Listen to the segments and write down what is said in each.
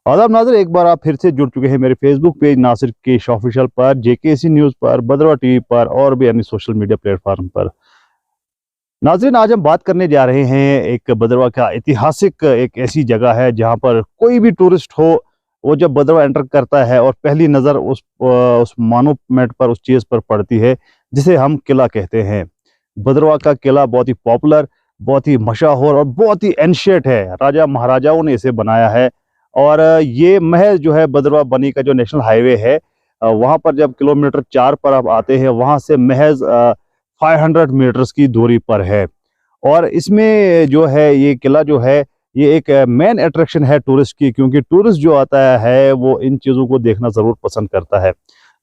आदाब नाज़र, एक बार आप फिर से जुड़ चुके हैं मेरे फेसबुक पेज नासिर केश ऑफिशियल पर, जेकेसी न्यूज़ पर, भद्रवा टीवी पर और भी अन्य सोशल मीडिया प्लेटफॉर्म पर। नाज़रीन, आज हम बात करने जा रहे हैं एक भद्रवा का ऐतिहासिक एक ऐसी जगह है जहां पर कोई भी टूरिस्ट हो, वो जब भद्रवा एंटर करता है और पहली नज़र उस मॉन्यूमेंट पर, उस चीज़ पर पड़ती है जिसे हम किला कहते हैं। भद्रवा का किला बहुत ही पॉपुलर, बहुत ही मशहूर और बहुत ही एंशिएंट है। राजा महाराजाओं ने इसे बनाया है। और ये महज जो है भद्रवा बनी का जो नेशनल हाईवे है, वहाँ पर जब किलोमीटर 4 पर आप आते हैं, वहाँ से महज 500 मीटर्स की दूरी पर है। और इसमें जो है ये किला जो है, ये एक मेन अट्रैक्शन है टूरिस्ट की, क्योंकि टूरिस्ट जो आता है वो इन चीज़ों को देखना ज़रूर पसंद करता है।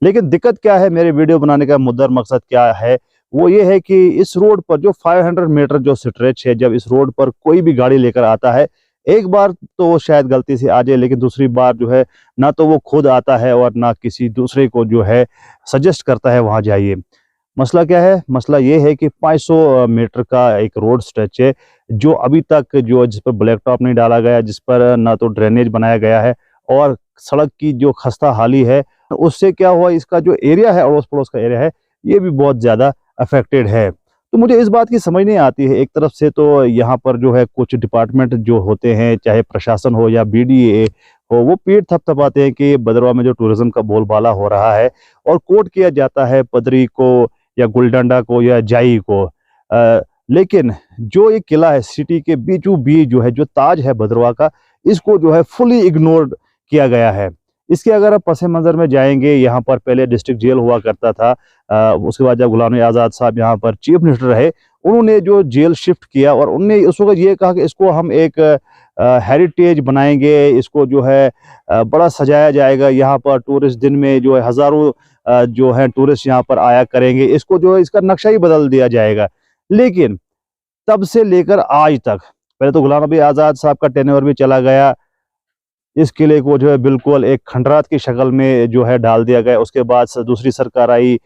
लेकिन दिक्कत क्या है, मेरे वीडियो बनाने का मुद्दा मकसद क्या है, वो ये है कि इस रोड पर जो 500 मीटर जो स्ट्रेच है, जब इस रोड पर कोई भी गाड़ी लेकर आता है, एक बार तो वो शायद गलती से आ जाए, लेकिन दूसरी बार जो है ना तो वो खुद आता है और ना किसी दूसरे को जो है सजेस्ट करता है वहाँ जाइए। मसला क्या है? मसला ये है कि 500 मीटर का एक रोड स्ट्रेच है, जो अभी तक जो जिस पर ब्लैक टॉप नहीं डाला गया, जिस पर ना तो ड्रेनेज बनाया गया है, और सड़क की जो खस्ता हाली है, उससे क्या हुआ, इसका जो एरिया है, अड़ोस पड़ोस का एरिया है, ये भी बहुत ज़्यादा अफेक्टेड है। तो मुझे इस बात की समझ नहीं आती है। एक तरफ से तो यहाँ पर जो है कुछ डिपार्टमेंट जो होते हैं, चाहे प्रशासन हो या बीडीए हो, वो पीठ थपथपाते हैं कि भद्रवा में जो टूरिज्म का बोलबाला हो रहा है, और कोट किया जाता है पदरी को या गुलडंडा को या जाई को। लेकिन जो ये किला है, सिटी के बीचों बीच जो है, जो ताज है भद्रवा का, इसको जो है फुली इग्नोर्ड किया गया है। इसके अगर आप पस मंज़र में जाएंगे, यहाँ पर पहले डिस्ट्रिक्ट जेल हुआ करता था। उसके बाद जब गुलाम नबी आज़ाद साहब यहाँ पर चीफ मिनिस्टर रहे, उन्होंने जो जेल शिफ्ट किया और उन्होंने उस वक्त ये कहा कि इसको हम एक हेरिटेज बनाएंगे, इसको जो है बड़ा सजाया जाएगा। यहाँ पर टूरिस्ट दिन में जो है हज़ारों जो है टूरिस्ट यहाँ पर आया करेंगे, इसको जो है इसका नक्शा ही बदल दिया जाएगा। लेकिन तब से लेकर आज तक, पहले तो गुलाम नबी आज़ाद साहब का टेन्योर भी चला गया, इस किले को जो है बिल्कुल एक खंडरात की शक्ल में जो है डाल दिया गया। उसके बाद दूसरी सरकार आई,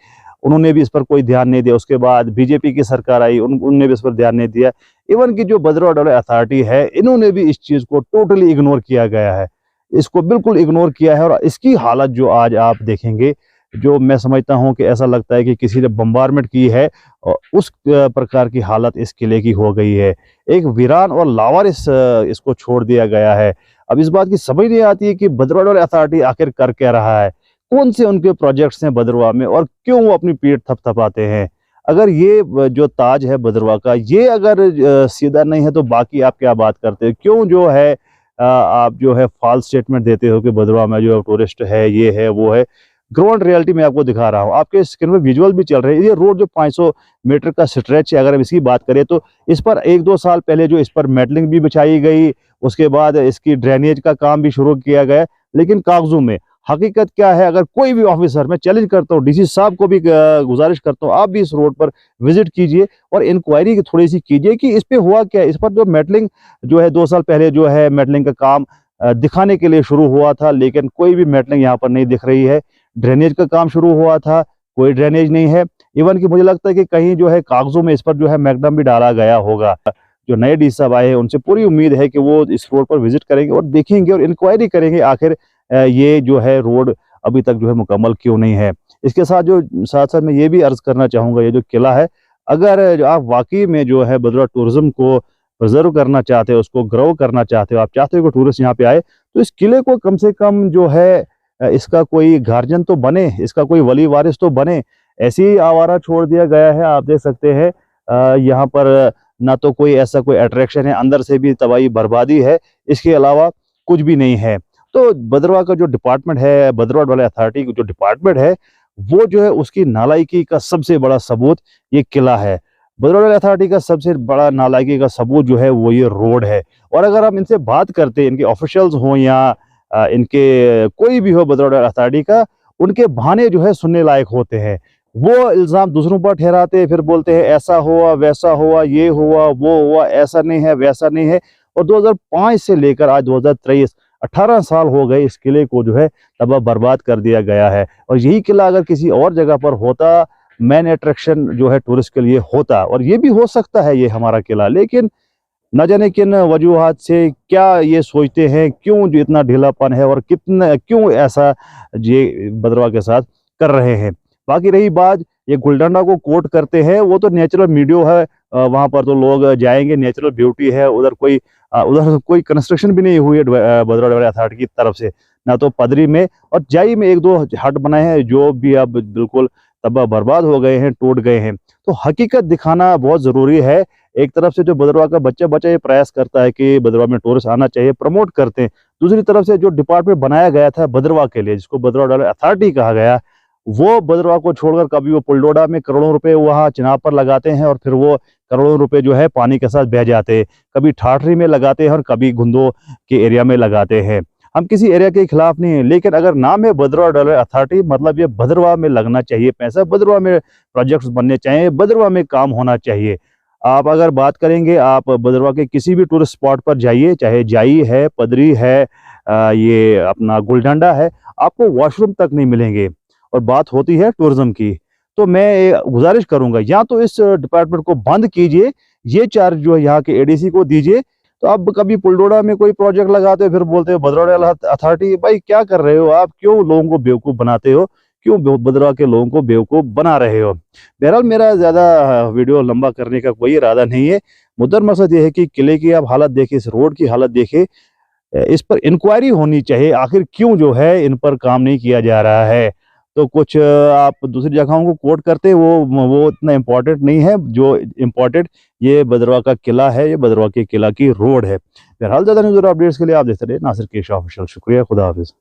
उन्होंने भी इस पर कोई ध्यान नहीं दिया। उसके बाद बीजेपी की सरकार आई, उन्होंने भी इस पर ध्यान नहीं दिया। इवन की जो भद्रवा डेवलपमेंट अथॉरिटी है, इन्होंने भी इस चीज़ को टोटली इग्नोर किया गया है, इसको बिल्कुल इग्नोर किया है। और इसकी हालत जो आज आप देखेंगे, जो मैं समझता हूँ कि ऐसा लगता है कि किसी ने बम्बारमेंट की है, और उस प्रकार की हालत इस किले की हो गई है। एक वीरान और लावारिस इसको छोड़ दिया गया है। अब इस बात की समझ नहीं आती है कि भद्रवा डेवलपमेंट अथॉरिटी आखिर कर क्या रहा है, कौन से उनके प्रोजेक्ट्स हैं भद्रवा में, और क्यों वो अपनी पीठ थपथपाते हैं। अगर ये जो ताज है भद्रवा का, ये अगर सीधा नहीं है, तो बाकी आप क्या बात करते हैं? क्यों जो है आप जो है फॉल्स स्टेटमेंट देते हो कि भद्रवा में जो टूरिस्ट है, ये है वो है। ग्राउंड रियलिटी में आपको दिखा रहा हूँ, आपके स्क्रीन में विजुअल भी चल रहे हैं। ये रोड जो 500 मीटर का स्ट्रेच है, अगर हम इसकी बात करें तो इस पर 1-2 साल पहले जो इस पर मेटलिंग भी बिछाई गई, उसके बाद इसकी ड्रेनेज का काम भी शुरू किया गया। लेकिन कागजों में हकीकत क्या है, अगर कोई भी ऑफिसर, मैं चैलेंज करता हूँ, डीसी साहब को भी गुजारिश करता हूँ, आप भी इस रोड पर विजिट कीजिए और इंक्वायरी थोड़ी सी कीजिए कि इस पे हुआ क्या। इस पर जो मेटलिंग जो है 2 साल पहले जो है मेटलिंग का काम दिखाने के लिए शुरू हुआ था, लेकिन कोई भी मेटलिंग यहाँ पर नहीं दिख रही है। ड्रेनेज का काम शुरू हुआ था, कोई ड्रेनेज नहीं है। इवन कि मुझे लगता है कि कहीं जो है कागजों में इस पर जो है मैग्डम भी डाला गया होगा। जो नए डी साहब आए हैं, उनसे पूरी उम्मीद है कि वो इस रोड पर विजिट करेंगे और देखेंगे और इंक्वायरी करेंगे आखिर ये जो है रोड अभी तक जो है मुकम्मल क्यों नहीं है। इसके साथ साथ मैं ये भी अर्ज करना चाहूँगा, ये जो किला है, अगर जो आप वाकई में जो है भद्रवा टूरिज्म को प्रिजर्व करना चाहते हो, उसको ग्रो करना चाहते हो, आप चाहते हो कि टूरिस्ट यहाँ पे आए, तो इस किले को कम से कम जो है इसका कोई गार्जियन तो बने, इसका कोई वली वारिस तो बने। ऐसे ही आवारा छोड़ दिया गया है, आप देख सकते हैं। यहाँ पर ना तो कोई ऐसा कोई अट्रैक्शन है, अंदर से भी तबाही बर्बादी है, इसके अलावा कुछ भी नहीं है। तो भद्रवा का जो डिपार्टमेंट है, भद्रवा डेवलपमेंट अथॉरिटी की जो डिपार्टमेंट है, वो जो है उसकी नालायकी का सबसे बड़ा सबूत ये किला है। भद्रवा डेवलपमेंट अथॉरिटी का सबसे बड़ा नालायकी का सबूत जो है वो ये रोड है। और अगर हम इनसे बात करते हैं, इनके ऑफिशियल्स हों या इनके कोई भी हो भद्रवा डेवलपमेंट अथॉरिटी का, उनके बहाने जो है सुनने लायक होते हैं। वो इल्ज़ाम दूसरों पर ठहराते हैं, फिर बोलते हैं ऐसा हुआ, वैसा हुआ, ये हुआ, वो हुआ, ऐसा नहीं है, वैसा नहीं है। और 2005 से लेकर आज 2023 18 साल हो गए, इस किले को जो है तबाह बर्बाद कर दिया गया है। और यही किला अगर किसी और जगह पर होता, मेन अट्रैक्शन जो है टूरिस्ट के लिए होता, और ये भी हो सकता है ये हमारा किला, लेकिन न जाने किन वजूहात से क्या ये सोचते हैं, क्यों जो इतना ढीलापन है और कितना क्यों ऐसा ये भद्रवाह के साथ कर रहे हैं। बाकी रही बात ये गुलडंडा को कोट करते हैं, वो तो नेचुरल मीडियो है, वहाँ पर तो लोग जाएंगे, नेचुरल ब्यूटी है, उधर कोई कंस्ट्रक्शन भी नहीं हुई है भद्रवाह डेवलपमेंट अथॉरिटी की तरफ से, ना तो पदरी में और जाई में एक दो हट बनाए हैं जो भी अब बिल्कुल तबाह बर्बाद हो गए हैं, टूट गए हैं। तो हकीकत दिखाना बहुत जरूरी है। एक तरफ से जो भद्रवाह का बच्चा बच्चा ये प्रयास करता है कि भद्रवाह में टूरिस्ट आना चाहिए, प्रमोट करते हैं, दूसरी तरफ से जो डिपार्टमेंट बनाया गया था भद्रवाह के लिए, जिसको भद्रवाह डेवलपमेंट अथॉरिटी कहा गया, वो भद्रवाह को छोड़कर कभी वो पुलडोडा में करोड़ों रुपए वहाँ चिनाब पर लगाते हैं और फिर वो करोड़ों रुपए जो है पानी के साथ बह जाते हैं, कभी ठाठरी में लगाते हैं और कभी गुंदो के एरिया में लगाते हैं। हम किसी एरिया के खिलाफ नहीं है, लेकिन अगर नाम है भद्रवाह डेवलपमेंट अथॉरिटी, मतलब ये भद्रवाह में लगना चाहिए पैसा, भद्रवाह में प्रोजेक्ट्स बनने चाहिए, भद्रवाह में काम होना चाहिए। आप अगर बात करेंगे, आप भद्रवाह के किसी भी टूरिस्ट स्पॉट पर जाइए, चाहे जाई है, पदरी है, ये अपना गुलडंडा है, आपको वॉशरूम तक नहीं मिलेंगे। और बात होती है टूरिज्म की, तो मैं गुजारिश करूंगा या तो इस डिपार्टमेंट को बंद कीजिए, ये चार्ज जो है यहाँ के एडीसी को दीजिए। तो अब कभी पुलडोडा में कोई प्रोजेक्ट लगाते हो फिर बोलते हो भद्रवाह अथॉरिटी, भाई क्या कर रहे हो आप, क्यों लोगों को बेवकूफ बनाते हो, क्यों भद्रवाह के लोगों को बेवकूफ बना रहे हो। बहरहाल मेरा ज्यादा वीडियो लंबा करने का कोई इरादा नहीं है। मुद्दा मकसद ये है कि किले की आप हालत देखिए, इस रोड की हालत देखिए, इस पर इंक्वायरी होनी चाहिए, आखिर क्यों जो है इन पर काम नहीं किया जा रहा है। तो कुछ आप दूसरी जगहों को कोट करते हैं, वो इतना इम्पोर्टेंट नहीं है, जो इम्पोर्टेंट ये भद्रवाह का किला है, ये भद्रवाह के किला की रोड है। बहरहाल ज्यादा न्यूज़ और अपडेट्स के लिए आप देखते रहे नासिर के ऑफिशियल। शुक्रिया, खुदा हाफिज।